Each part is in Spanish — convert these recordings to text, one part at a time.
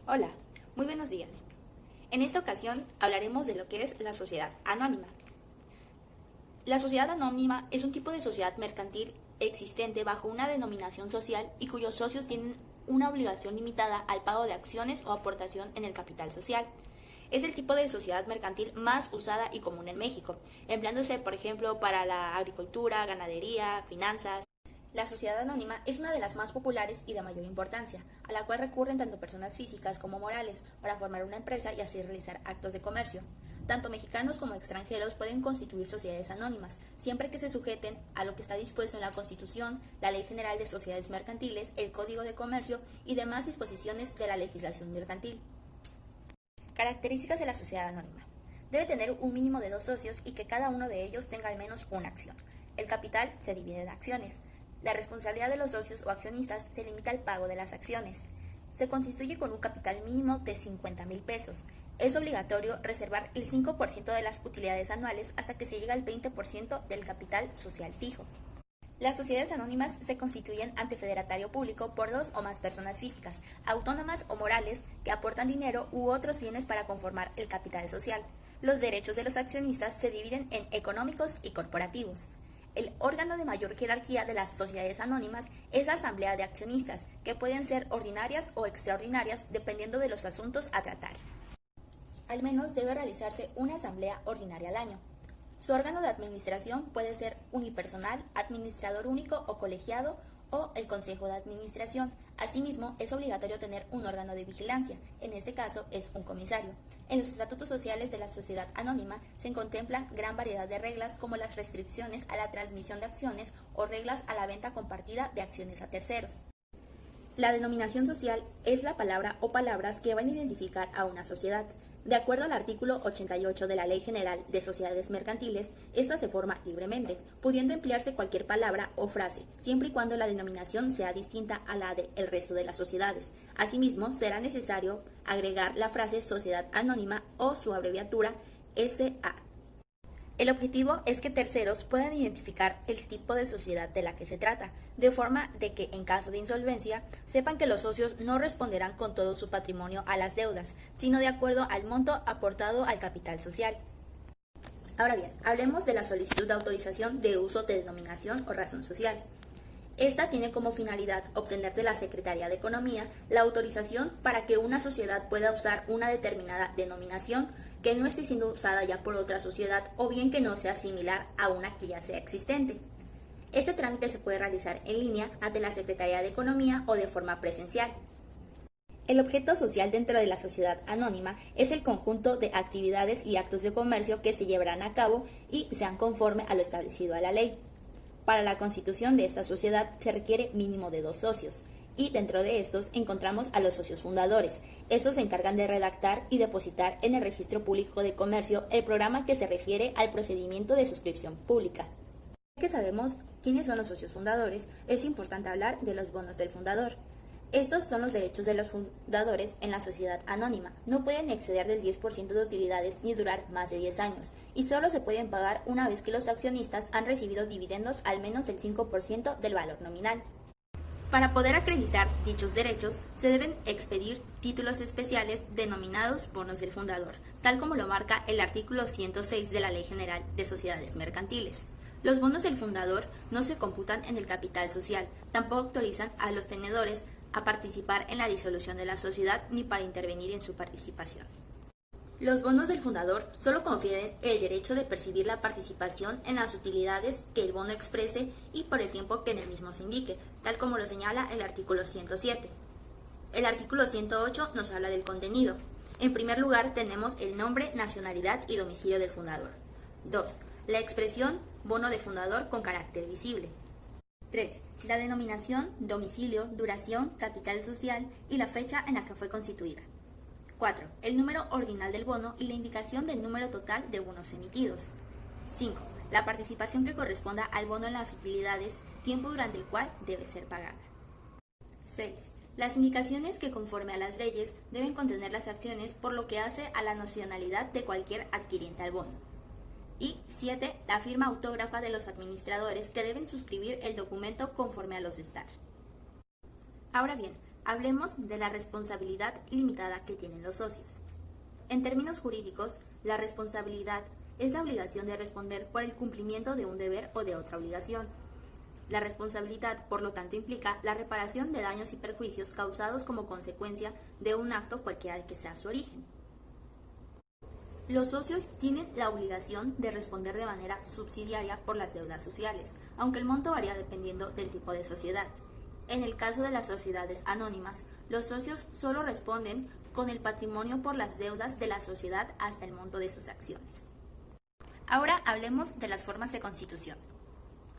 Hola, muy buenos días. En esta ocasión hablaremos de lo que es la sociedad anónima. La sociedad anónima es un tipo de sociedad mercantil existente bajo una denominación social y cuyos socios tienen una obligación limitada al pago de acciones o aportación en el capital social. Es el tipo de sociedad mercantil más usada y común en México, empleándose, por ejemplo, para la agricultura, ganadería, finanzas. La sociedad anónima es una de las más populares y de mayor importancia, a la cual recurren tanto personas físicas como morales para formar una empresa y así realizar actos de comercio. Tanto mexicanos como extranjeros pueden constituir sociedades anónimas, siempre que se sujeten a lo que está dispuesto en la Constitución, la Ley General de Sociedades Mercantiles, el Código de Comercio y demás disposiciones de la legislación mercantil. Características de la sociedad anónima. Debe tener un mínimo de 2 socios y que cada uno de ellos tenga al menos una acción. El capital se divide en acciones. La responsabilidad de los socios o accionistas se limita al pago de las acciones. Se constituye con un capital mínimo de 50,000 pesos. Es obligatorio reservar el 5% de las utilidades anuales hasta que se llegue al 20% del capital social fijo. Las sociedades anónimas se constituyen ante federatario público por 2 o más personas físicas, autónomas o morales, que aportan dinero u otros bienes para conformar el capital social. Los derechos de los accionistas se dividen en económicos y corporativos. El órgano de mayor jerarquía de las sociedades anónimas es la asamblea de accionistas, que pueden ser ordinarias o extraordinarias dependiendo de los asuntos a tratar. Al menos debe realizarse una asamblea ordinaria al año. Su órgano de administración puede ser unipersonal, administrador único o colegiado o el consejo de administración. Asimismo, es obligatorio tener un órgano de vigilancia, en este caso es un comisario. En los estatutos sociales de la sociedad anónima se contemplan gran variedad de reglas como las restricciones a la transmisión de acciones o reglas a la venta compartida de acciones a terceros. La denominación social es la palabra o palabras que van a identificar a una sociedad. De acuerdo al artículo 88 de la Ley General de Sociedades Mercantiles, esta se forma libremente, pudiendo emplearse cualquier palabra o frase, siempre y cuando la denominación sea distinta a la del resto de las sociedades. Asimismo, será necesario agregar la frase sociedad anónima o su abreviatura SA. El objetivo es que terceros puedan identificar el tipo de sociedad de la que se trata, de forma de que en caso de insolvencia sepan que los socios no responderán con todo su patrimonio a las deudas, sino de acuerdo al monto aportado al capital social. Ahora bien, hablemos de la solicitud de autorización de uso de denominación o razón social. Esta tiene como finalidad obtener de la Secretaría de Economía la autorización para que una sociedad pueda usar una determinada denominación que no esté siendo usada ya por otra sociedad o bien que no sea similar a una que ya sea existente. Este trámite se puede realizar en línea ante la Secretaría de Economía o de forma presencial. El objeto social dentro de la sociedad anónima es el conjunto de actividades y actos de comercio que se llevarán a cabo y sean conforme a lo establecido a la ley. Para la constitución de esta sociedad se requiere mínimo de 2 socios, y dentro de estos encontramos a los socios fundadores. Estos se encargan de redactar y depositar en el Registro Público de Comercio el programa que se refiere al procedimiento de suscripción pública. Ya que sabemos quiénes son los socios fundadores, es importante hablar de los bonos del fundador. Estos son los derechos de los fundadores en la sociedad anónima. No pueden exceder del 10% de utilidades ni durar más de 10 años, y solo se pueden pagar una vez que los accionistas han recibido dividendos al menos del 5% del valor nominal. Para poder acreditar dichos derechos, se deben expedir títulos especiales denominados bonos del fundador, tal como lo marca el artículo 106 de la Ley General de Sociedades Mercantiles. Los bonos del fundador no se computan en el capital social, tampoco autorizan a los tenedores a participar en la disolución de la sociedad ni para intervenir en su participación. Los bonos del fundador solo confieren el derecho de percibir la participación en las utilidades que el bono exprese y por el tiempo que en el mismo se indique, tal como lo señala el artículo 107. El artículo 108 nos habla del contenido. En primer lugar tenemos el nombre, nacionalidad y domicilio del fundador. 2. La expresión bono de fundador con carácter visible. 3. La denominación, domicilio, duración, capital social y la fecha en la que fue constituida. 4. El número ordinal del bono y la indicación del número total de bonos emitidos. 5. La participación que corresponda al bono en las utilidades, tiempo durante el cual debe ser pagada. 6. Las indicaciones que conforme a las leyes deben contener las acciones por lo que hace a la nacionalidad de cualquier adquiriente al bono. Y 7. La firma autógrafa de los administradores que deben suscribir el documento conforme a los de estar. Ahora bien, Hablemos de la responsabilidad limitada que tienen los socios. En términos jurídicos, la responsabilidad es la obligación de responder por el cumplimiento de un deber o de otra obligación. La responsabilidad, por lo tanto, implica la reparación de daños y perjuicios causados como consecuencia de un acto cualquiera que sea su origen. Los socios tienen la obligación de responder de manera subsidiaria por las deudas sociales, aunque el monto varía dependiendo del tipo de sociedad. En el caso de las sociedades anónimas, los socios solo responden con el patrimonio por las deudas de la sociedad hasta el monto de sus acciones. Ahora hablemos de las formas de constitución.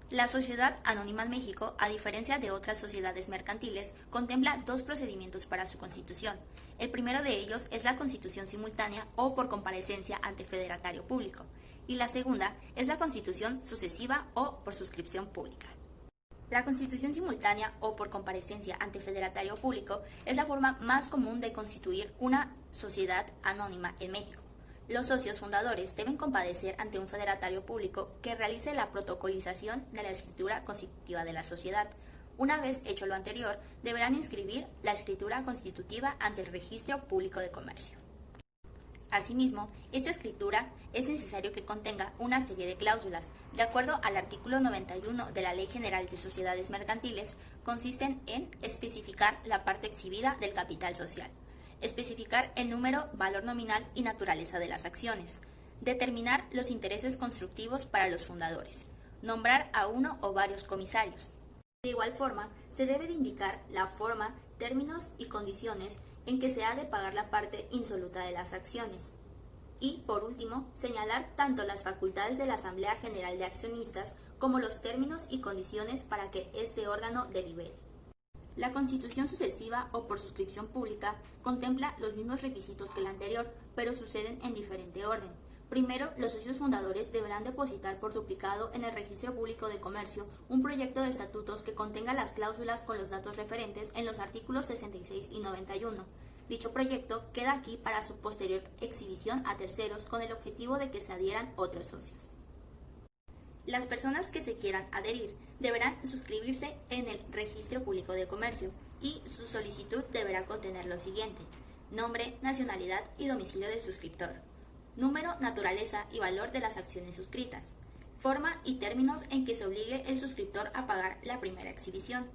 La Sociedad Anónima en México, a diferencia de otras sociedades mercantiles, contempla dos procedimientos para su constitución. El primero de ellos es la constitución simultánea o por comparecencia ante federatario público, y la segunda es la constitución sucesiva o por suscripción pública. La constitución simultánea o por comparecencia ante federatario público es la forma más común de constituir una sociedad anónima en México. Los socios fundadores deben comparecer ante un federatario público que realice la protocolización de la escritura constitutiva de la sociedad. Una vez hecho lo anterior, deberán inscribir la escritura constitutiva ante el Registro Público de Comercio. Asimismo, esta escritura es necesario que contenga una serie de cláusulas. De acuerdo al artículo 91 de la Ley General de Sociedades Mercantiles, consisten en especificar la parte exhibida del capital social, especificar el número, valor nominal y naturaleza de las acciones, determinar los intereses constructivos para los fundadores, nombrar a uno o varios comisarios. De igual forma, se debe de indicar la forma, términos y condiciones en que se ha de pagar la parte insoluta de las acciones. Y, por último, señalar tanto las facultades de la Asamblea General de Accionistas como los términos y condiciones para que este órgano delibere. La constitución sucesiva o por suscripción pública contempla los mismos requisitos que la anterior, pero suceden en diferente orden. Primero, los socios fundadores deberán depositar por duplicado en el Registro Público de Comercio un proyecto de estatutos que contenga las cláusulas con los datos referentes en los artículos 66 y 91. Dicho proyecto queda aquí para su posterior exhibición a terceros con el objetivo de que se adhieran otros socios. Las personas que se quieran adherir deberán suscribirse en el Registro Público de Comercio y su solicitud deberá contener lo siguiente: nombre, nacionalidad y domicilio del suscriptor, número, naturaleza y valor de las acciones suscritas, forma y términos en que se obligue el suscriptor a pagar la primera exhibición.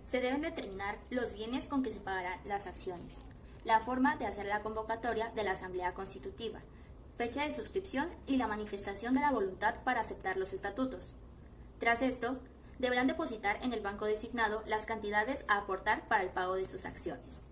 Se deben determinar los bienes con que se pagarán las acciones, la forma de hacer la convocatoria de la Asamblea Constitutiva, fecha de suscripción y la manifestación de la voluntad para aceptar los estatutos. Tras esto, deberán depositar en el banco designado las cantidades a aportar para el pago de sus acciones.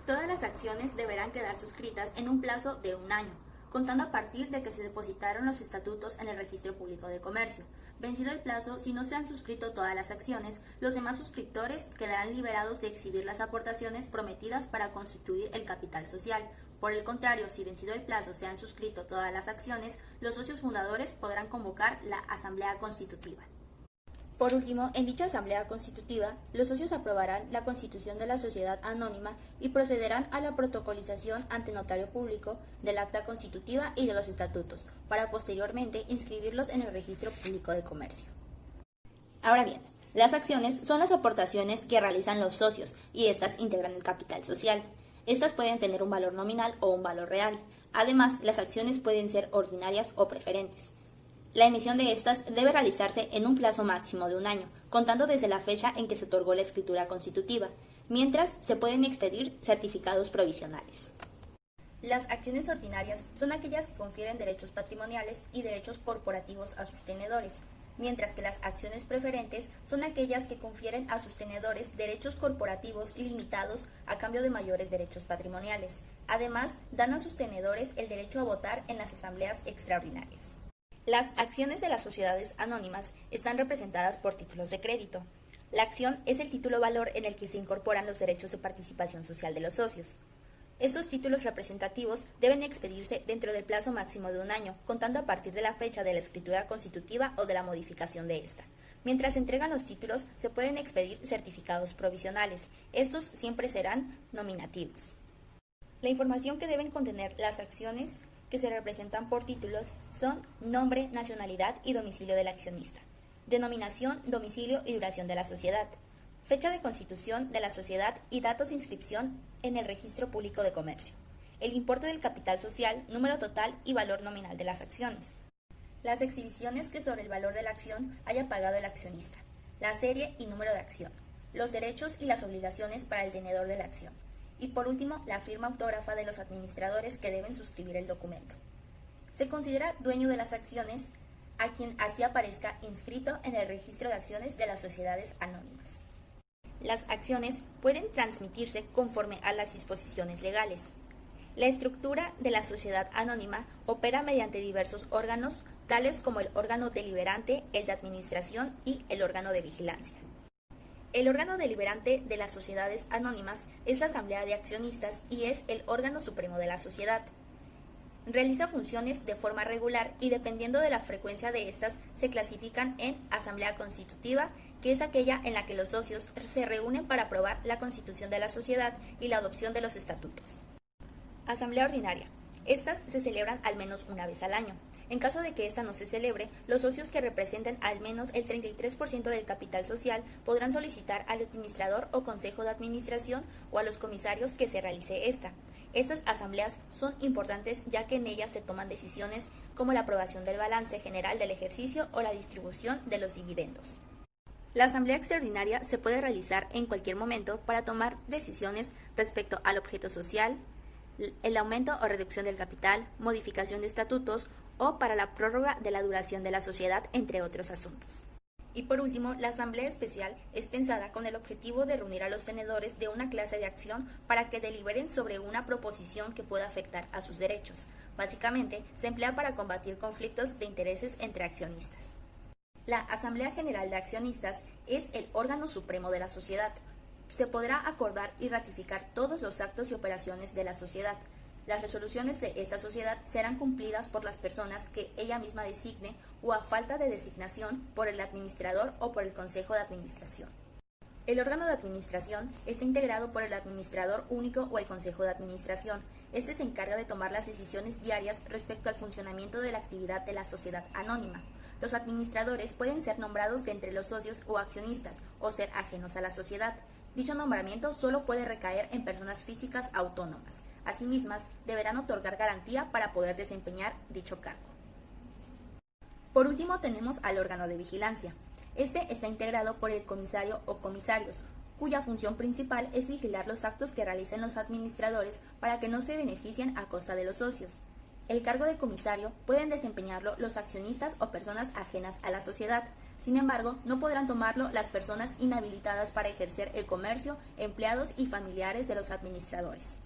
Todas las acciones deberán quedar suscritas en un plazo de 1 año, contando a partir de que se depositaron los estatutos en el Registro Público de Comercio. Vencido el plazo, si no se han suscrito todas las acciones, los demás suscriptores quedarán liberados de exhibir las aportaciones prometidas para constituir el capital social. Por el contrario, si vencido el plazo se han suscrito todas las acciones, los socios fundadores podrán convocar la Asamblea Constitutiva. Por último, en dicha Asamblea Constitutiva, los socios aprobarán la constitución de la sociedad anónima y procederán a la protocolización ante notario público del acta constitutiva y de los estatutos, para posteriormente inscribirlos en el Registro Público de Comercio. Ahora bien, las acciones son las aportaciones que realizan los socios y estas integran el capital social. Estas pueden tener un valor nominal o un valor real. Además, las acciones pueden ser ordinarias o preferentes. La emisión de estas debe realizarse en un plazo máximo de 1 año, contando desde la fecha en que se otorgó la escritura constitutiva, mientras se pueden expedir certificados provisionales. Las acciones ordinarias son aquellas que confieren derechos patrimoniales y derechos corporativos a sus tenedores, mientras que las acciones preferentes son aquellas que confieren a sus tenedores derechos corporativos limitados a cambio de mayores derechos patrimoniales. Además, dan a sus tenedores el derecho a votar en las asambleas extraordinarias. Las acciones de las sociedades anónimas están representadas por títulos de crédito. La acción es el título valor en el que se incorporan los derechos de participación social de los socios. Estos títulos representativos deben expedirse dentro del plazo máximo de 1 año, contando a partir de la fecha de la escritura constitutiva o de la modificación de esta. Mientras se entregan los títulos, se pueden expedir certificados provisionales. Estos siempre serán nominativos. La información que deben contener las acciones que se representan por títulos son nombre, nacionalidad y domicilio del accionista, denominación, domicilio y duración de la sociedad, Fecha de constitución de la sociedad y datos de inscripción en el Registro Público de Comercio. El importe del capital social, número total y valor nominal de las acciones. Las exhibiciones que sobre el valor de la acción haya pagado el accionista. La serie y número de acción. Los derechos y las obligaciones para el tenedor de la acción. Y por último, la firma autógrafa de los administradores que deben suscribir el documento. Se considera dueño de las acciones a quien así aparezca inscrito en el registro de acciones de las sociedades anónimas. Las acciones pueden transmitirse conforme a las disposiciones legales. La estructura de la sociedad anónima opera mediante diversos órganos, tales como el órgano deliberante, el de administración y el órgano de vigilancia. El órgano deliberante de las sociedades anónimas es la Asamblea de Accionistas y es el órgano supremo de la sociedad. Realiza funciones de forma regular y dependiendo de la frecuencia de estas se clasifican en asamblea constitutiva, que es aquella en la que los socios se reúnen para aprobar la constitución de la sociedad y la adopción de los estatutos. Asamblea ordinaria. Estas se celebran al menos una vez al año. En caso de que ésta no se celebre, los socios que representen al menos el 33% del capital social podrán solicitar al administrador o consejo de administración o a los comisarios que se realice esta. Estas asambleas son importantes ya que en ellas se toman decisiones como la aprobación del balance general del ejercicio o la distribución de los dividendos. La asamblea extraordinaria se puede realizar en cualquier momento para tomar decisiones respecto al objeto social, el aumento o reducción del capital, modificación de estatutos o para la prórroga de la duración de la sociedad, entre otros asuntos. Y por último, la asamblea especial es pensada con el objetivo de reunir a los tenedores de una clase de acción para que deliberen sobre una proposición que pueda afectar a sus derechos. Básicamente, se emplea para combatir conflictos de intereses entre accionistas. La Asamblea General de Accionistas es el órgano supremo de la sociedad. Se podrá acordar y ratificar todos los actos y operaciones de la sociedad. Las resoluciones de esta sociedad serán cumplidas por las personas que ella misma designe o a falta de designación por el administrador o por el consejo de administración. El órgano de administración está integrado por el administrador único o el consejo de administración. Este se encarga de tomar las decisiones diarias respecto al funcionamiento de la actividad de la sociedad anónima. Los administradores pueden ser nombrados de entre los socios o accionistas o ser ajenos a la sociedad. Dicho nombramiento solo puede recaer en personas físicas autónomas. Asimismo, deberán otorgar garantía para poder desempeñar dicho cargo. Por último, tenemos al órgano de vigilancia. Este está integrado por el comisario o comisarios, cuya función principal es vigilar los actos que realicen los administradores para que no se beneficien a costa de los socios. El cargo de comisario pueden desempeñarlo los accionistas o personas ajenas a la sociedad. Sin embargo, no podrán tomarlo las personas inhabilitadas para ejercer el comercio, empleados y familiares de los administradores.